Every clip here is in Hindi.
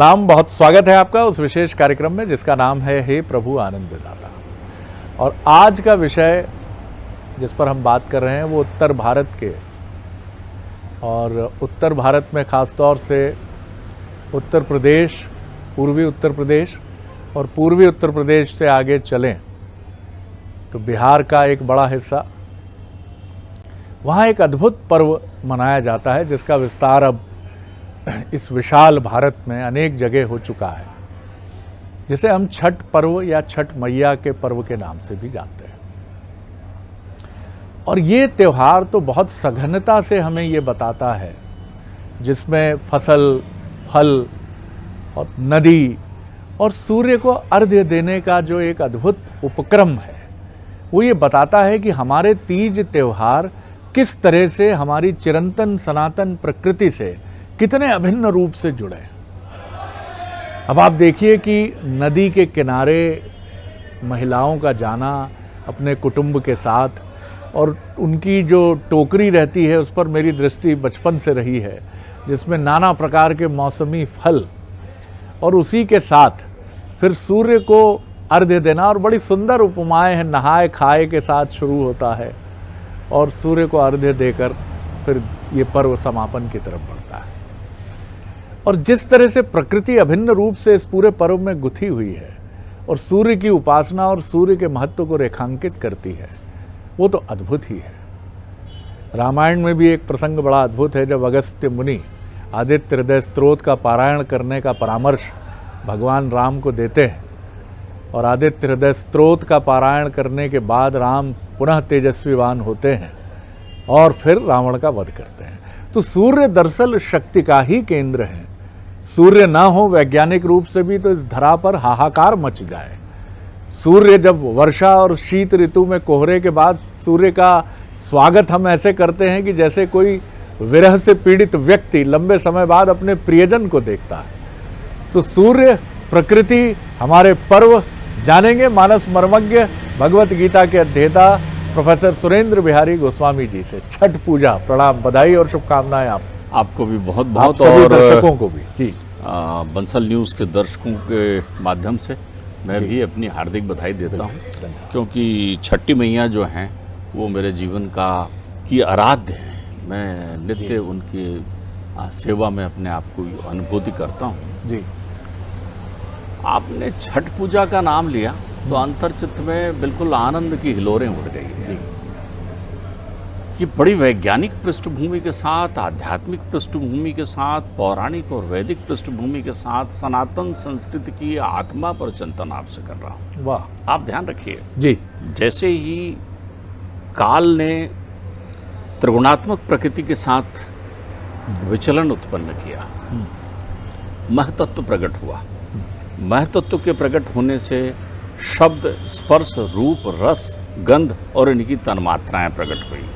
प्रणाम, बहुत स्वागत है आपका उस विशेष कार्यक्रम में जिसका नाम है हे प्रभु आनंद दाता। और आज का विषय जिस पर हम बात कर रहे हैं वो उत्तर भारत के, और उत्तर भारत में ख़ास तौर से उत्तर प्रदेश, पूर्वी उत्तर प्रदेश और पूर्वी उत्तर प्रदेश से आगे चलें तो बिहार का एक बड़ा हिस्सा, वहाँ एक अद्भुत पर्व मनाया जाता है जिसका विस्तार अब इस विशाल भारत में अनेक जगह हो चुका है, जिसे हम छठ पर्व या छठ मैया के पर्व के नाम से भी जानते हैं। और ये त्यौहार तो बहुत सघनता से हमें ये बताता है, जिसमें फसल, फल और नदी और सूर्य को अर्घ्य देने का जो एक अद्भुत उपक्रम है, वो ये बताता है कि हमारे तीज त्यौहार किस तरह से हमारी चिरंतन सनातन प्रकृति से कितने अभिन्न रूप से जुड़े। अब आप देखिए कि नदी के किनारे महिलाओं का जाना अपने कुटुंब के साथ, और उनकी जो टोकरी रहती है उस पर मेरी दृष्टि बचपन से रही है, जिसमें नाना प्रकार के मौसमी फल, और उसी के साथ फिर सूर्य को अर्घ्य देना। और बड़ी सुंदर उपमाएं हैं, नहाए खाए के साथ शुरू होता है और सूर्य को अर्घ्य देकर फिर ये पर्व समापन की तरफ बढ़ता है। और जिस तरह से प्रकृति अभिन्न रूप से इस पूरे पर्व में गुथी हुई है और सूर्य की उपासना और सूर्य के महत्व को रेखांकित करती है, वो तो अद्भुत ही है। रामायण में भी एक प्रसंग बड़ा अद्भुत है, जब अगस्त्य मुनि आदित्य हृदय स्तोत्र का पारायण करने का परामर्श भगवान राम को देते हैं, और आदित्य हृदय स्तोत्र का पारायण करने के बाद राम पुनः तेजस्वीवान होते हैं और फिर रावण का वध करते हैं। तो सूर्य दरअसल शक्ति का ही केंद्र है। सूर्य ना हो वैज्ञानिक रूप से भी तो इस धरा पर हाहाकार मच जाए। सूर्य जब वर्षा और शीत ऋतु में कोहरे के बाद सूर्य का स्वागत हम ऐसे करते हैं कि जैसे कोई विरह से पीड़ित व्यक्ति लंबे समय बाद अपने प्रियजन को देखता है। तो सूर्य, प्रकृति, हमारे पर्व जानेंगे मानस मर्मज्ञ भगवत गीता के अध्येता प्रोफेसर सुरेंद्र बिहारी गोस्वामी जी से। छठ पूजा, प्रणाम, बधाई और शुभकामनाएं आपको भी बहुत बहुत, और दर्शकों को भी जी। बंसल न्यूज़ के दर्शकों के माध्यम से मैं भी अपनी हार्दिक बधाई देता हूं, क्योंकि छठी मैया जो हैं वो मेरे जीवन की आराध्य हैं। मैं नित्य उनकी सेवा में अपने आप को अनुभूति करता हूं जी। आपने छठ पूजा का नाम लिया तो अंतर्चित्त में बिल्कुल आनंद की हिलोरें उड़ गई हैं। ये बड़ी वैज्ञानिक पृष्ठभूमि के साथ, आध्यात्मिक पृष्ठभूमि के साथ, पौराणिक और वैदिक पृष्ठभूमि के साथ सनातन संस्कृति की आत्मा पर चिंतन आपसे कर रहा हूँ। वाह। आप ध्यान रखिए जी। जैसे ही काल ने त्रिगुणात्मक प्रकृति के साथ विचलन उत्पन्न किया, महतत्व प्रकट हुआ। महतत्व के प्रकट होने से शब्द, स्पर्श, रूप, रस, गंध और इनकी तन्मात्राएं प्रकट हुई।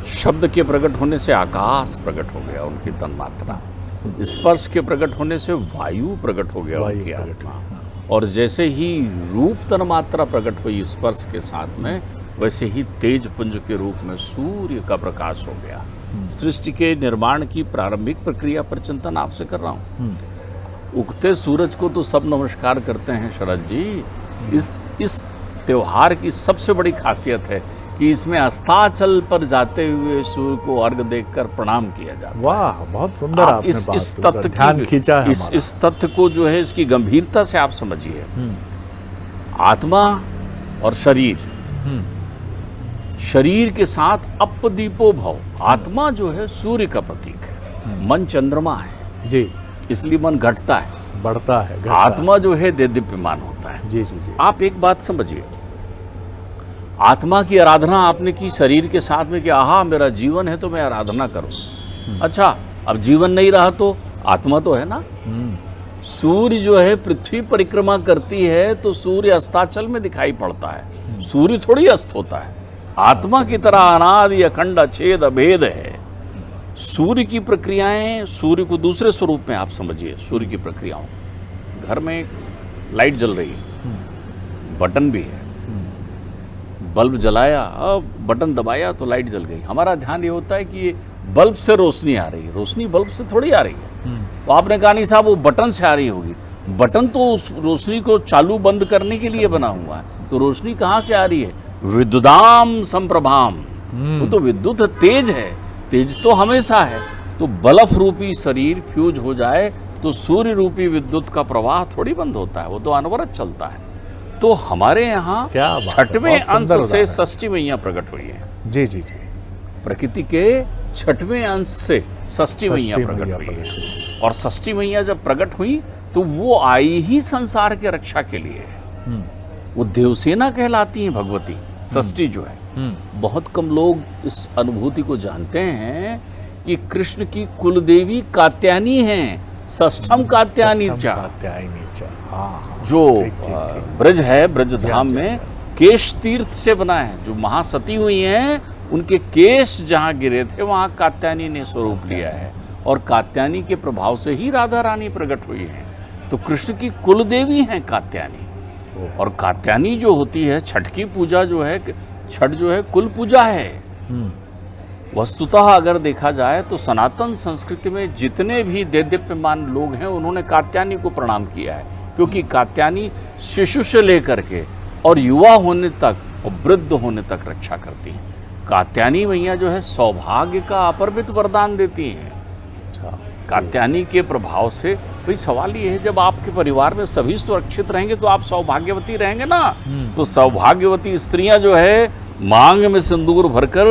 शब्द के प्रकट होने से आकाश प्रकट हो गया, उनकी तन्मात्रा। स्पर्श के प्रकट होने से वायु प्रकट हो गया, उनकी आत्मा। और जैसे ही रूप तन्मात्रा प्रकट हुई स्पर्श के साथ में, वैसे ही तेज पुंज के रूप में सूर्य का प्रकाश हो गया। सृष्टि के निर्माण की प्रारंभिक प्रक्रिया पर चिंतन आपसे कर रहा हूँ। उगते सूरज को तो सब नमस्कार करते हैं शरद जी। इस त्योहार की सबसे बड़ी खासियत है कि इसमें अस्ताचल पर जाते हुए सूर्य को अर्घ देकर प्रणाम किया जाता है। वाह, बहुत सुंदर आपने इस तथ्य ध्यान खींचा है। इस तथ्य को जो है, इसकी गंभीरता से आप समझिए। आत्मा और शरीर के साथ अपदीपो भव। आत्मा जो है सूर्य का प्रतीक है, मन चंद्रमा है जी, इसलिए मन घटता है, बढ़ता है। आत्मा जो है देदीप्यमान होता है। जी जी जी। आप एक बात समझिए, आत्मा की आराधना आपने की शरीर के साथ में कि आहा मेरा जीवन है तो मैं आराधना करूं। अच्छा, अब जीवन नहीं रहा तो आत्मा तो है ना। सूर्य जो है पृथ्वी परिक्रमा करती है तो सूर्य अस्ताचल में दिखाई पड़ता है, सूर्य थोड़ी अस्त होता है। आत्मा की तरह अनादि अखंड अछेद अभेद है। सूर्य की प्रक्रियाएं, सूर्य को दूसरे स्वरूप में आप समझिए। सूर्य की प्रक्रियाओं, घर में लाइट जल रही है, बटन भी है, बल्ब जलाया, अब बटन दबाया तो लाइट जल गई। हमारा ध्यान ये होता है कि ये बल्ब से रोशनी आ रही है, रोशनी बल्ब से थोड़ी आ रही है। तो आपने कहा नहीं साहब वो बटन से आ रही होगी। बटन तो उस रोशनी को चालू बंद करने के लिए बना हुआ है, तो रोशनी कहाँ से आ रही है? विद्युदाम संप्रभाम, वो तो विद्युत तेज है, तेज तो हमेशा है। तो बल्ब रूपी शरीर फ्यूज हो जाए तो सूर्य रूपी विद्युत का प्रवाह थोड़ी बंद होता है, वो तो अनवरत चलता है। तो हमारे यहाँ क्या बात है, छठवें बहुत अंश सुंदर से उदाहरण। षष्ठी मैया प्रकट हुई है। जी जी जी। प्रकृति के छठवें अंश से षष्ठी मैया षष्ठी प्रकट मैया हुई प्रकट है। और षष्ठी मैया जब प्रकट हुई तो वो आई ही संसार के रक्षा के लिए। वो देवसेना कहलाती हैं भगवती षष्ठी जो है। बहुत कम लोग इस अनुभूति को जानते हैं कि कृष्ण की कुलदेवी कात्यायनी हैं, षष्ठम कात्यायनी चा। हाँ, जो ठीक, ठीक, ठीक। ब्रज है, ब्रज धाम जी, में केश तीर्थ से बना है। जो महासती हुई हैं उनके केश जहाँ गिरे थे वहाँ कात्यायनी ने स्वरूप लिया है, और कात्यायनी के प्रभाव से ही राधा रानी प्रकट हुई हैं। तो कृष्ण की कुलदेवी हैं कात्यायनी। और कात्यायनी जो होती है, छठ की पूजा जो है, छठ जो है कुल पूजा है। वस्तुतः अगर देखा जाए तो सनातन संस्कृति में जितने भी देदीप्यमान लोग हैं उन्होंने कात्यायनी को प्रणाम किया है, क्योंकि कात्यायनी शिशु से लेकर के और युवा होने तक और वृद्ध होने तक रक्षा करती हैं। कात्यायनी मैया जो है सौभाग्य का अपरिमित वरदान देती हैं। कात्यायनी के प्रभाव से भाई सवाल ये है, जब आपके परिवार में सभी सुरक्षित रहेंगे तो आप सौभाग्यवती रहेंगे ना। तो सौभाग्यवती स्त्रियां जो है मांग में सिंदूर भरकर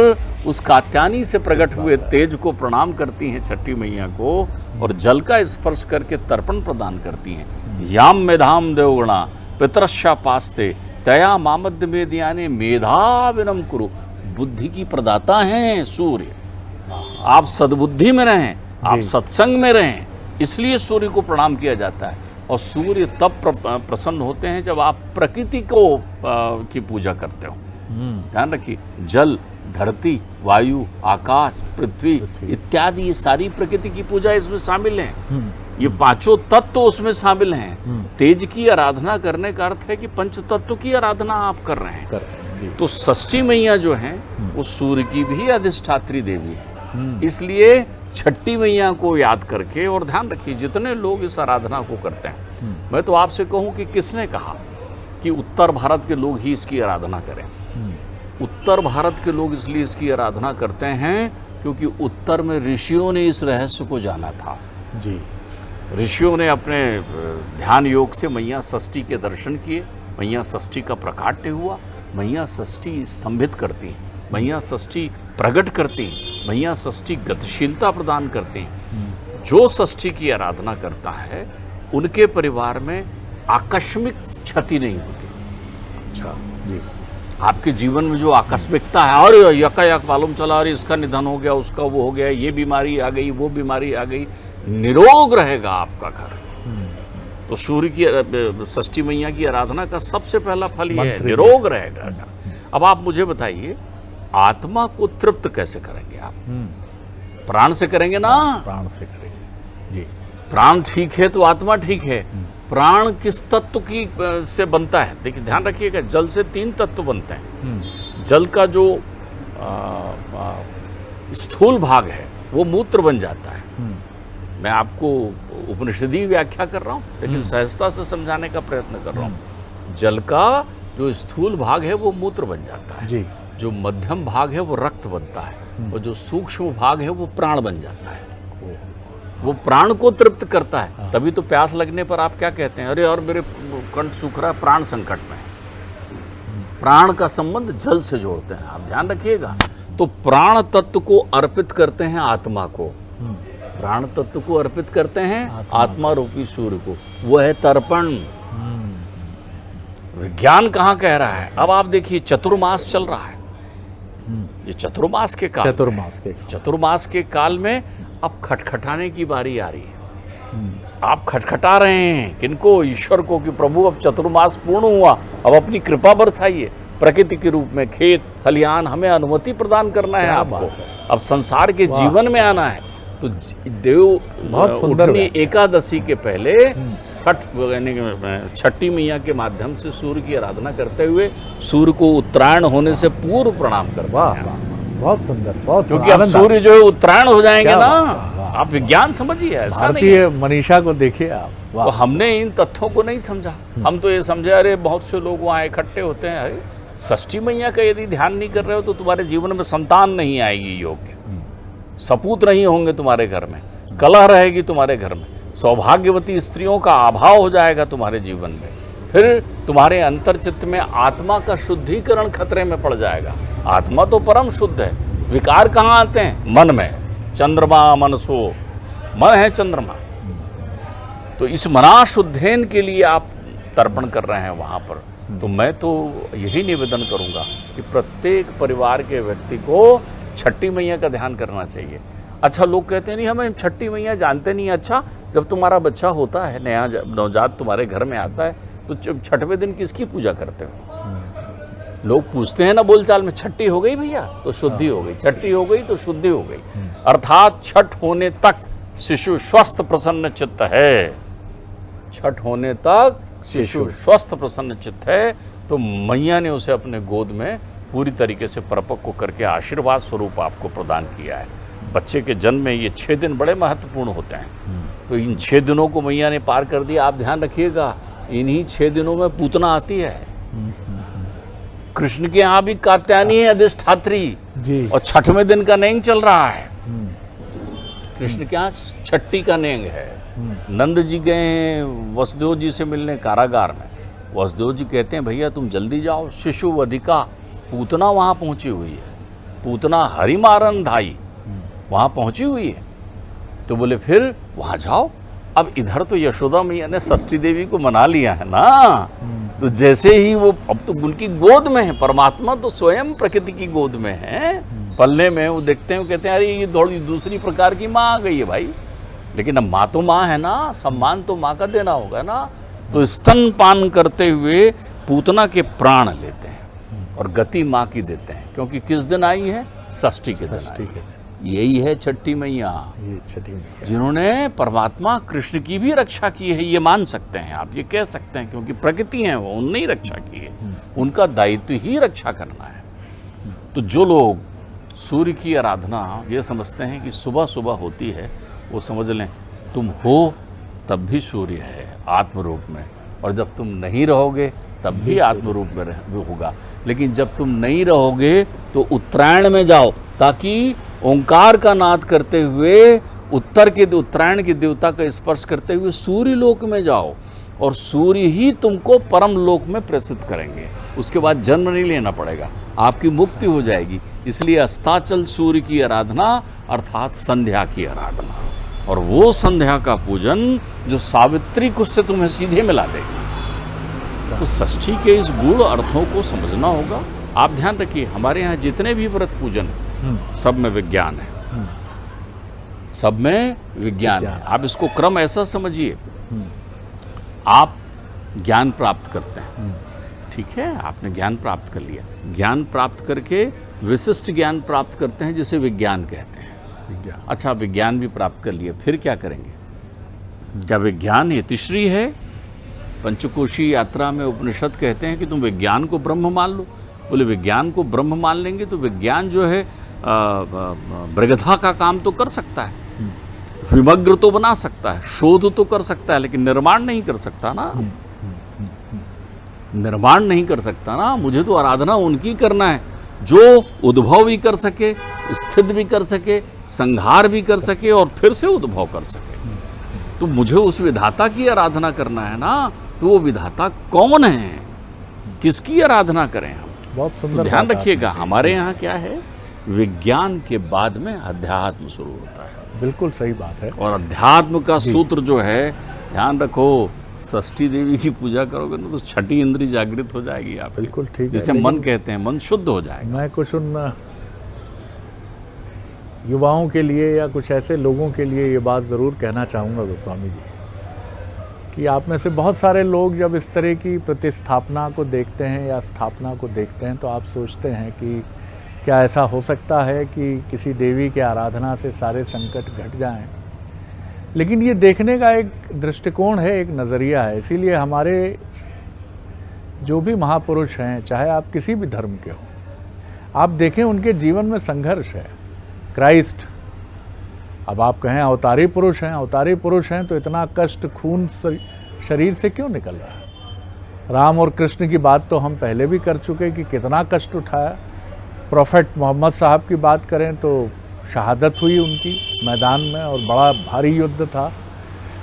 उस कात्यायनी से प्रकट हुए तेज को प्रणाम करती हैं, छठी मैया को, और जल का स्पर्श करके तर्पण प्रदान करती हैं। याम मेधाम देवगुणा पितरश्या पास्ते तया मामद्य मेदियाने मेधाविनम कुरु। बुद्धि की प्रदाता हैं सूर्य। आप सद्बुद्धि में रहें, आप सत्संग में रहें, इसलिए सूर्य को प्रणाम किया जाता है। और सूर्य तब प्रसन्न होते हैं जब आप प्रकृति को की पूजा करते हो। ध्यान रखिए, जल, धरती, वायु, आकाश, पृथ्वी इत्यादि ये सारी प्रकृति की पूजा इसमें शामिल है। ये पांचों तत्व उसमें शामिल हैं। तेज की आराधना करने का अर्थ है कि पंच तत्व की आराधना आप कर रहे हैं। तो षष्ठी मैया जो है वो सूर्य की भी अधिष्ठात्री देवी है। इसलिए छठी मैया को याद करके, और ध्यान रखिए जितने लोग इस आराधना को करते हैं, मैं तो आपसे कहूं कि किसने कहा कि उत्तर भारत के लोग ही इसकी आराधना करें? उत्तर भारत के लोग इसलिए इसकी आराधना करते हैं क्योंकि उत्तर में ऋषियों ने इस रहस्य को जाना था। जी, ऋषियों ने अपने ध्यान योग से मैया षष्ठी के दर्शन किए, मैया षष्ठी का प्रकाट्य हुआ, मैया षष्ठी स्तंभित करती, मैया षष्ठी प्रकट करती, मैया षष्ठी गतिशीलता प्रदान करती। जो षष्ठी की आराधना करता है उनके परिवार में आकस्मिक क्षति नहीं होती। अच्छा जी। आपके जीवन में जो आकस्मिकता है, और यकायक मालूम चला अरे इसका निधन हो गया, उसका वो हो गया, ये बीमारी आ गई, वो बीमारी आ गई, निरोग रहेगा आपका घर। तो सूर्य की षष्ठी मैया की आराधना का सबसे पहला फल ये है, निरोग रहेगा घर। अब आप मुझे बताइए, आत्मा को तृप्त कैसे करेंगे आप? प्राण से करेंगे ना? प्राण से करेंगे जी। प्राण ठीक है तो आत्मा ठीक है। प्राण किस तत्व की से बनता है? देखिए ध्यान रखिएगा, जल से 3 तत्व बनते हैं। जल का जो स्थूल भाग है वो मूत्र बन जाता है। मैं आपको उपनिषदी व्याख्या कर रहा हूँ, लेकिन सहजता से समझाने का प्रयत्न कर रहा हूँ। जल का जो स्थूल भाग है वो मूत्र बन जाता है जी। जो मध्यम भाग है वो रक्त बनता है, और जो सूक्ष्म भाग है वो प्राण बन जाता है। वो प्राण को तृप्त करता है। तभी तो प्यास लगने पर आप क्या कहते हैं? अरे और मेरे कंठ सूख रहा है, प्राण संकट में है। प्राण का संबंध जल से जोड़ते हैं, आप ध्यान रखिएगा। तो प्राण तत्व को अर्पित करते हैं आत्मा को, प्राण तत्व को अर्पित करते हैं आत्मा रूपी सूर्य को, वो है तर्पण। विज्ञान कहाँ कह रहा है? अब आप देखिए, चतुर्मास चल रहा है। ये चतुर्मास के काल, चतुर्मास के काल में अब खटखटाने की बारी आ रही है। आप खटखटा रहे हैं किनको? ईश्वर को, कि प्रभु अब चतुर्मास पूर्ण हुआ, अब अपनी कृपा बरसाइए। प्रकृति के रूप में खेत खलियान हमें अनुमति प्रदान करना है आपको, अब संसार के जीवन में आना है। तो देव उठनी एकादशी के पहले छठी मैया के माध्यम से सूर्य की आराधना करते हुए सूर्य को उत्तरायण होने से पूर्व प्रणाम करते हैं। बहुत सुंदर, बहुत, क्योंकि अब सूर्य जो है उत्तरायण हो जाएंगे ना। वाह, आप विज्ञान समझिए, ऐसा नहीं भारतीय मनीषा को देखिए आप, तो वाह। हमने इन तथ्यों को नहीं समझा। हम तो ये समझे अरे बहुत से लोग वहाँ इकट्ठे होते हैं, अरे षष्ठी मैया का यदि ध्यान नहीं कर रहे हो तो तुम्हारे जीवन में संतान नहीं आएगी योग्य, सपूत नहीं होंगे तुम्हारे घर में, कलह रहेगी तुम्हारे घर में, सौभाग्यवती स्त्रियों का अभाव हो जाएगा तुम्हारे जीवन में, फिर तुम्हारे अंतर्चित्त में आत्मा का शुद्धिकरण खतरे में पड़ जाएगा। आत्मा तो परम शुद्ध है, विकार कहाँ आते हैं? मन में। चंद्रमा मनसो, मन है चंद्रमा। तो इस मना शुद्धेन के लिए आप तर्पण कर रहे हैं वहाँ पर। तो मैं तो यही निवेदन करूँगा कि प्रत्येक परिवार के व्यक्ति को छठी मैया का ध्यान करना चाहिए। अच्छा, लोग कहते हैं नहीं हमें छठी मैया जानते नहीं। अच्छा, जब तुम्हारा बच्चा होता है, नया नवजात तुम्हारे घर में आता है, तो छठवें दिन किसकी पूजा करते हो? लोग पूछते हैं ना बोलचाल में, छठी हो गई भैया तो शुद्धि हो गई, छठी हो गई तो शुद्धि हो गई। अर्थात छठ होने तक शिशु स्वस्थ प्रसन्न चित्त है, छठ होने तक शिशु स्वस्थ प्रसन्न चित्त है, तो मैया ने उसे अपने गोद में पूरी तरीके से परिपक्व करके आशीर्वाद स्वरूप आपको प्रदान किया है। बच्चे के जन्म में ये 6 दिन बड़े महत्वपूर्ण होते हैं। तो इन 6 दिनों को मैया ने पार कर दिया। आप ध्यान रखिएगा, इन्हीं 6 दिनों में पूतना आती है। कृष्ण के यहाँ भी कात्यायनी है अधिष्ठात्री जी, और छठवें दिन का नेंग चल रहा है। कृष्ण के यहाँ छठी का नेंग है। नंद जी गए हैं वसुदेव जी से मिलने कारागार में। वसुदेव जी कहते हैं भैया तुम जल्दी जाओ, शिशु वधिका पूतना वहाँ पहुँची हुई है, पूतना हरिमारन धाई वहाँ पहुँची हुई है। तो बोले फिर वहाँ जाओ। अब इधर तो यशोदा मैया ने षष्ठी देवी को मना लिया है ना, तो जैसे ही वो अब तो उनकी गोद में है, परमात्मा तो स्वयं प्रकृति की गोद में है, पल्ले में। वो देखते हैं, वो कहते हैं अरे ये थोड़ी दूसरी प्रकार की माँ आ गई है भाई, लेकिन अब माँ तो माँ है ना, सम्मान तो माँ का देना होगा ना। तो स्तनपान करते हुए पूतना के प्राण लेते हैं और गति माँ की देते हैं, क्योंकि किस दिन आई है? षष्ठी के दिन आई है। यही है छठी मैया, ये छठी मैया जिन्होंने परमात्मा कृष्ण की भी रक्षा की है। ये मान सकते हैं आप, ये कह सकते हैं, क्योंकि प्रकृति है वो, उनने ही रक्षा की है, उनका दायित्व ही रक्षा करना है। तो जो लोग सूर्य की आराधना ये समझते हैं कि सुबह सुबह होती है, वो समझ लें तुम हो तब भी सूर्य है आत्म रूप में, और जब तुम नहीं रहोगे तब भी आत्म रूप में होगा। लेकिन जब तुम नहीं रहोगे तो उत्तरायण में जाओ, ताकि ओंकार का नाद करते हुए उत्तरायण के देवता का स्पर्श करते हुए सूर्य लोक में जाओ, और सूर्य ही तुमको परम लोक में प्रेषित करेंगे। उसके बाद जन्म नहीं लेना पड़ेगा, आपकी मुक्ति हो जाएगी। इसलिए अस्ताचल सूर्य की आराधना अर्थात संध्या की आराधना, और वो संध्या का पूजन जो सावित्री को से तुम्हें सीधे मिला देगी। तो षष्ठी के इस गूढ़ अर्थों को समझना होगा। आप ध्यान रखिए, हमारे यहाँ जितने भी व्रत पूजन सब में विज्ञान है, सब में विज्ञान है। आप इसको क्रम ऐसा समझिए, आप ज्ञान प्राप्त करते हैं, ठीक है, आपने ज्ञान प्राप्त कर लिया, ज्ञान प्राप्त करके विशिष्ट ज्ञान प्राप्त करते हैं जिसे विज्ञान कहते हैं। विज्ञान, अच्छा, विज्ञान भी प्राप्त कर लिया, फिर क्या करेंगे? क्या विज्ञान यतिश्री है? पंचकोशी यात्रा में उपनिषद कहते हैं कि तुम विज्ञान को ब्रह्म मान लो। बोले विज्ञान को ब्रह्म मान लेंगे तो विज्ञान जो है ब्रगधा का काम तो कर सकता है, विमग्र तो बना सकता है, शोध तो कर सकता है, लेकिन निर्माण नहीं कर सकता ना, निर्माण नहीं कर सकता ना। मुझे तो आराधना उनकी करना है जो उद्भव भी कर सके, स्थित भी कर सके, संहार भी कर सके और फिर से उद्भव कर सके। तो मुझे उस विधाता की आराधना करना है ना। तो वो विधाता कौन है, किसकी आराधना करें हम? बहुत सुंदर। तो ध्यान रखिएगा, हमारे यहाँ क्या है, विज्ञान के बाद में अध्यात्म शुरू होता है। बिल्कुल सही बात है। और अध्यात्म का सूत्र जो है, ध्यान रखो, षष्ठी देवी की पूजा करोगे ना तो छठी इंद्री जागृत हो जाएगी आप। बिल्कुल ठीक है। जिसे मन कहते हैं, मन शुद्ध हो जाएगा। मैं कुछ उन युवाओं के लिए या कुछ ऐसे लोगों के लिए ये बात ज़रूर कहना चाहूँगा गोस्वामी जी, कि आप में से बहुत सारे लोग जब इस तरह की प्रतिस्थापना को देखते हैं या स्थापना को देखते हैं तो आप सोचते हैं कि क्या ऐसा हो सकता है कि किसी देवी के आराधना से सारे संकट घट जाएं। लेकिन ये देखने का एक दृष्टिकोण है, एक नज़रिया है। इसीलिए हमारे जो भी महापुरुष हैं, चाहे आप किसी भी धर्म के हो, आप देखें उनके जीवन में संघर्ष है। क्राइस्ट अब आप कहें अवतारी पुरुष हैं, अवतारी पुरुष हैं तो इतना कष्ट खून शरीर से क्यों निकल रहा है? राम और कृष्ण की बात तो हम पहले भी कर चुके कि कितना कष्ट उठाया। प्रोफेट मोहम्मद साहब की बात करें तो शहादत हुई उनकी मैदान में और बड़ा भारी युद्ध था।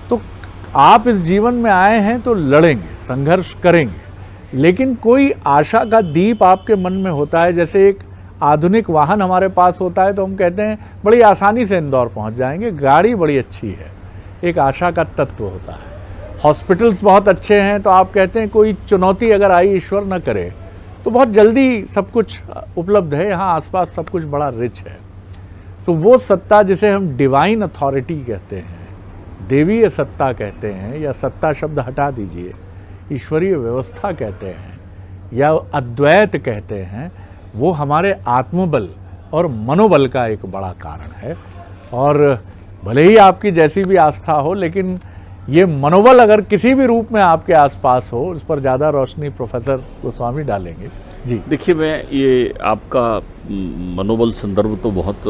तो आप इस जीवन में आए हैं तो लड़ेंगे, संघर्ष करेंगे, लेकिन कोई आशा का दीप आपके मन में होता है। जैसे एक आधुनिक वाहन हमारे पास होता है तो हम कहते हैं बड़ी आसानी से इंदौर पहुंच जाएंगे, गाड़ी बड़ी अच्छी है, एक आशा का तत्व होता है। हॉस्पिटल्स बहुत अच्छे हैं तो आप कहते हैं कोई चुनौती अगर आई, ईश्वर न करे, तो बहुत जल्दी सब कुछ उपलब्ध है, यहाँ आसपास सब कुछ बड़ा रिच है। तो वो सत्ता जिसे हम डिवाइन अथॉरिटी कहते हैं, देवीय सत्ता कहते हैं, या सत्ता शब्द हटा दीजिए, ईश्वरीय व्यवस्था कहते हैं या अद्वैत कहते हैं, वो हमारे आत्मबल और मनोबल का एक बड़ा कारण है। और भले ही आपकी जैसी भी आस्था हो, लेकिन ये मनोबल अगर किसी भी रूप में आपके आसपास हो, उस पर ज़्यादा रोशनी प्रोफेसर गोस्वामी डालेंगे। जी देखिए, मैं ये आपका मनोबल संदर्भ तो बहुत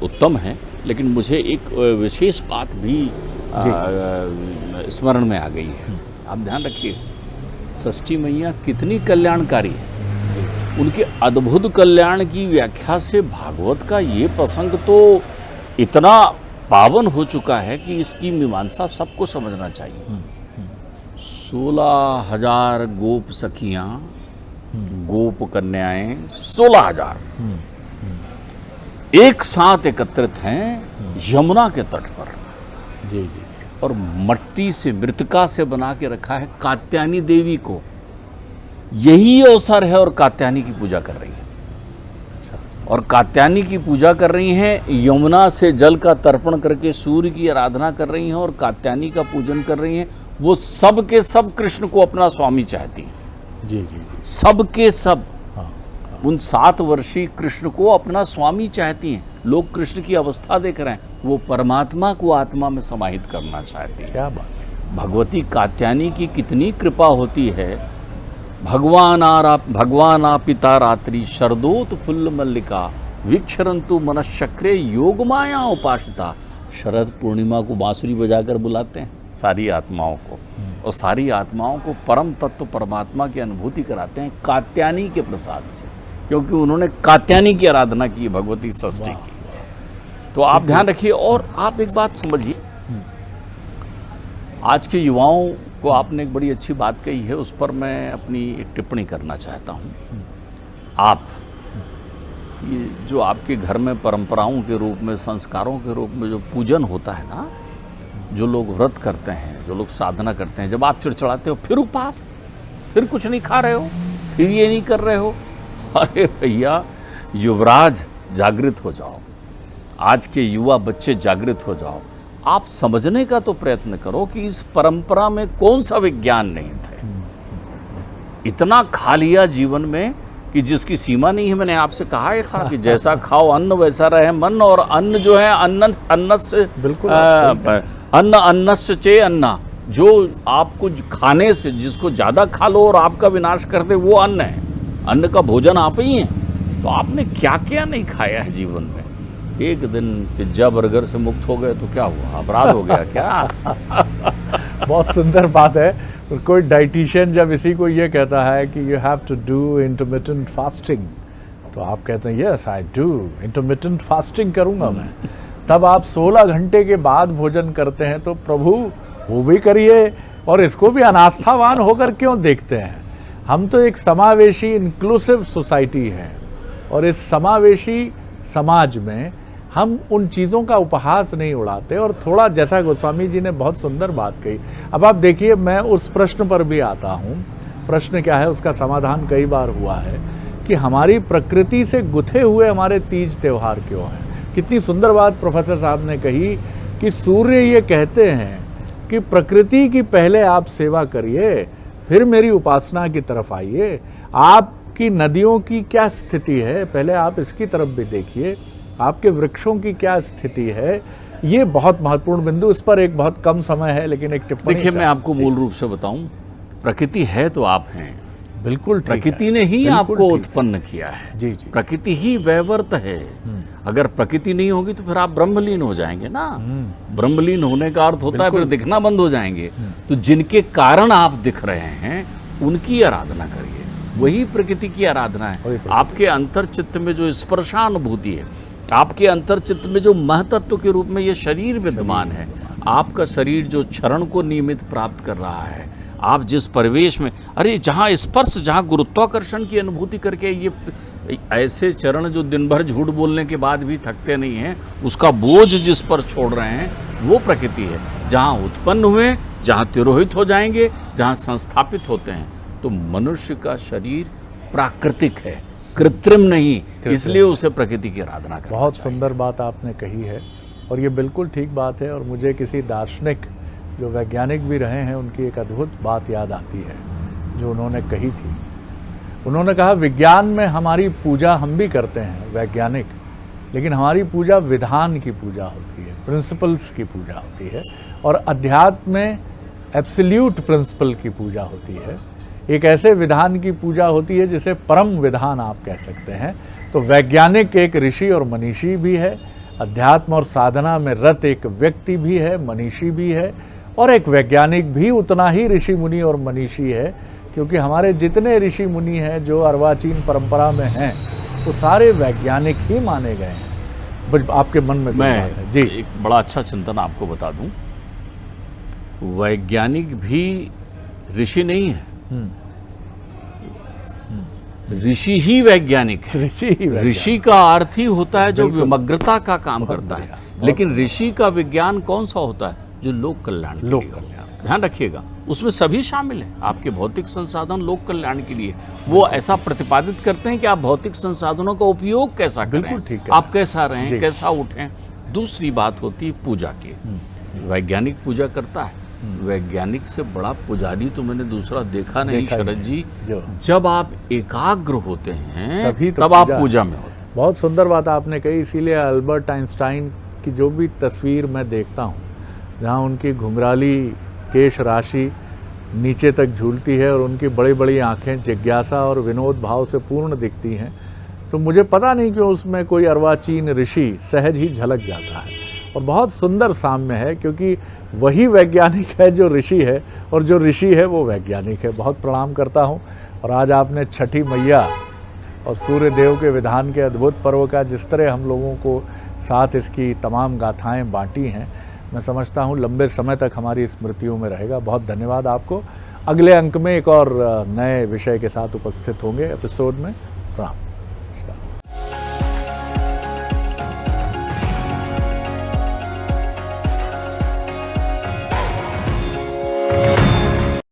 उत्तम है, लेकिन मुझे एक विशेष बात भी स्मरण में आ गई है। आप ध्यान रखिए, षष्ठी मैया कितनी कल्याणकारी है। उनके अद्भुत कल्याण की व्याख्या से भागवत का ये प्रसंग तो इतना पावन हो चुका है कि इसकी मीमांसा सबको समझना चाहिए। 16,000 गोप सखियां, गोप कन्याएं 16,000 एक साथ एकत्रित हैं यमुना के तट पर। जी जी। और मट्टी से, मृतिका से बना के रखा है कात्यायनी देवी को। यही अवसर है और कात्यायनी की पूजा कर रही है। और कात्यायनी की पूजा कर रही हैं, यमुना से जल का तर्पण करके सूर्य की आराधना कर रही हैं और कात्यायनी का पूजन कर रही हैं। वो सब के सब कृष्ण को अपना स्वामी चाहती हैं। जी जी जी। सब के सब हाँ। उन 7 वर्षीय कृष्ण को अपना स्वामी चाहती हैं। लोग कृष्ण की अवस्था देख रहे हैं, वो परमात्मा को आत्मा में समाहित करना चाहती हैं। क्या बात है। भगवती कात्यायनी की कितनी कृपा होती है। भगवान पिता रात्रि शरदोत फुल्ल मल्लिका विक्षरंतु मनश्चक्रे योग माया उपासिता। शरद पूर्णिमा को बांसुरी बजाकर बुलाते हैं सारी आत्माओं को, और सारी आत्माओं को परम तत्व परमात्मा की अनुभूति कराते हैं कात्यायनी के प्रसाद से, क्योंकि उन्होंने कात्यायनी की आराधना की, भगवती षष्ठी की। तो आप ध्यान रखिए। और आप एक बात समझिए, आज के युवाओं को आपने एक बड़ी अच्छी बात कही है, उस पर मैं अपनी एक टिप्पणी करना चाहता हूँ। आप ये जो आपके घर में परंपराओं के रूप में, संस्कारों के रूप में जो पूजन होता है ना, जो लोग व्रत करते हैं, जो लोग साधना करते हैं, जब आप चिड़चिड़ाते हो, फिर उपवास, फिर कुछ नहीं खा रहे हो, फिर ये नहीं कर रहे हो, अरे भैया युवराज जागृत हो जाओ, आज के युवा बच्चे जागृत हो जाओ। आप समझने का तो प्रयत्न करो कि इस परंपरा में कौन सा विज्ञान नहीं थे। इतना खा लिया जीवन में कि जिसकी सीमा नहीं है। मैंने आपसे कहा है था कि जैसा खाओ अन्न वैसा रहे मन, और अन्न जो है अन्न से बिल्कुल अन्न से चे अन्ना, जो आपको खाने से, जिसको ज़्यादा खा लो और आपका विनाश कर दे, वो अन्न है। अन्न का भोजन आप ही हैं। तो आपने क्या क्या नहीं खाया है जीवन में। एक दिन पिज्जा बर्गर से मुक्त हो गए तो क्या हुआ, अपराध हो गया क्या? बहुत सुंदर बात है। कोई डाइटिशियन जब इसी को ये कहता है कि you have to do intermittent fasting, तो आप कहते हैं yes I do intermittent fasting करूँगा मैं। तब आप 16 घंटे के बाद भोजन करते हैं, तो प्रभु वो भी करिए, और इसको भी अनास्थावान होकर क्यों देखते हैं। हम तो एक समावेशी इंक्लूसिव सोसाइटी है, और इस समावेशी समाज में हम उन चीज़ों का उपहास नहीं उड़ाते। और थोड़ा, जैसा गोस्वामी जी ने बहुत सुंदर बात कही, अब आप देखिए, मैं उस प्रश्न पर भी आता हूँ। प्रश्न क्या है, उसका समाधान कई बार हुआ है कि हमारी प्रकृति से गुथे हुए हमारे तीज त्यौहार क्यों हैं। कितनी सुंदर बात प्रोफेसर साहब ने कही कि सूर्य ये कहते हैं कि प्रकृति की पहले आप सेवा करिए, फिर मेरी उपासना की तरफ आइए। आपकी नदियों की क्या स्थिति है, पहले आप इसकी तरफ भी देखिए। आपके वृक्षों की क्या स्थिति है, ये बहुत महत्वपूर्ण बिंदु। इस पर एक बहुत कम समय है, लेकिन एक टिप्पणी। देखिए, मैं आपको मूल रूप से बताऊं, प्रकृति है तो आप हैं, बिल्कुल ठीक है। प्रकृति ने ही बिल्कुल आपको ठीक है। उत्पन्न किया है। जी जी। प्रकृति ही वैवर्त है। अगर प्रकृति नहीं होगी तो फिर आप ब्रह्मलीन हो जाएंगे ना। ब्रह्मलीन होने का अर्थ होता है फिर दिखना बंद हो जाएंगे। तो जिनके कारण आप दिख रहे हैं उनकी आराधना करिए, वही प्रकृति की आराधना है। आपके अंतर्चित्त में जो स्पर्शानुभूति है, आपके अंतर्चित्त में जो महतत्व के रूप में ये शरीर विद्यमान है, आपका शरीर जो क्षरण को नियमित प्राप्त कर रहा है, आप जिस परिवेश में, अरे जहाँ स्पर्श, जहाँ गुरुत्वाकर्षण की अनुभूति करके ये ऐसे चरण जो दिन भर झूठ बोलने के बाद भी थकते नहीं हैं, उसका बोझ जिस पर छोड़ रहे हैं, वो प्रकृति है। जहाँ उत्पन्न हुए, जहाँ तिरोहित हो जाएंगे, जहाँ संस्थापित होते हैं। तो मनुष्य का शरीर प्राकृतिक है, कृत्रिम नहीं, इसलिए उसे प्रकृति की आराधना करना बहुत चाहिए। सुंदर बात आपने कही है और ये बिल्कुल ठीक बात है। और मुझे किसी दार्शनिक जो वैज्ञानिक भी रहे हैं उनकी एक अद्भुत बात याद आती है जो उन्होंने कही थी। उन्होंने कहा, विज्ञान में हमारी पूजा हम भी करते हैं वैज्ञानिक, लेकिन हमारी पूजा विधान की पूजा होती है, प्रिंसिपल्स की पूजा होती है। और अध्यात्म में एब्सोल्यूट प्रिंसिपल की पूजा होती है, एक ऐसे विधान की पूजा होती है जिसे परम विधान आप कह सकते हैं। तो वैज्ञानिक एक ऋषि और मनीषी भी है, अध्यात्म और साधना में रत एक व्यक्ति भी है, मनीषी भी है, और एक वैज्ञानिक भी उतना ही ऋषि मुनि और मनीषी है। क्योंकि हमारे जितने ऋषि मुनि हैं जो अर्वाचीन परंपरा में हैं, वो सारे वैज्ञानिक ही माने गए हैं। आपके मन में कोई बात है? जी, एक बड़ा अच्छा चिंतन आपको बता दूं, वैज्ञानिक भी ऋषि नहीं है, ऋषि ही वैज्ञानिक है। ऋषि का अर्थ ही होता है जो विमग्रता का काम करता है, लेकिन ऋषि का विज्ञान कौन सा होता है? जो लोक कल्याण के लिए। ध्यान रखिएगा, उसमें सभी शामिल हैं। आपके भौतिक संसाधन लोक कल्याण के लिए, वो ऐसा प्रतिपादित करते हैं कि आप भौतिक संसाधनों का उपयोग कैसा करें, आप कैसा रहें, कैसा उठें। दूसरी बात होती है पूजा की। वैज्ञानिक पूजा करता है, वैज्ञानिक से बड़ा पुजारी तो मैंने दूसरा देखा नहीं शरद जी। जब आप एकाग्र होते हैं तब आप पूजा में होते हैं। बहुत सुंदर बात आपने कही। इसीलिए अल्बर्ट आइंस्टाइन की जो भी तस्वीर मैं देखता हूँ, जहाँ उनकी घुंघराली केश राशि नीचे तक झूलती है और उनकी बड़ी बड़ी आंखें जिज्ञासा और विनोद भाव से पूर्ण दिखती हैं, तो मुझे पता नहीं क्यों उसमें कोई अर्वाचीन ऋषि सहज ही झलक जाता है। और बहुत सुंदर साम्य है, क्योंकि वही वैज्ञानिक है जो ऋषि है, और जो ऋषि है वो वैज्ञानिक है। बहुत प्रणाम करता हूँ। और आज आपने छठी मैया और सूर्य देव के विधान के अद्भुत पर्व का जिस तरह हम लोगों को साथ इसकी तमाम गाथाएं बांटी हैं, मैं समझता हूँ लंबे समय तक हमारी स्मृतियों में रहेगा। बहुत धन्यवाद आपको। अगले अंक में एक और नए विषय के साथ उपस्थित होंगे एपिसोड में। प्रणाम।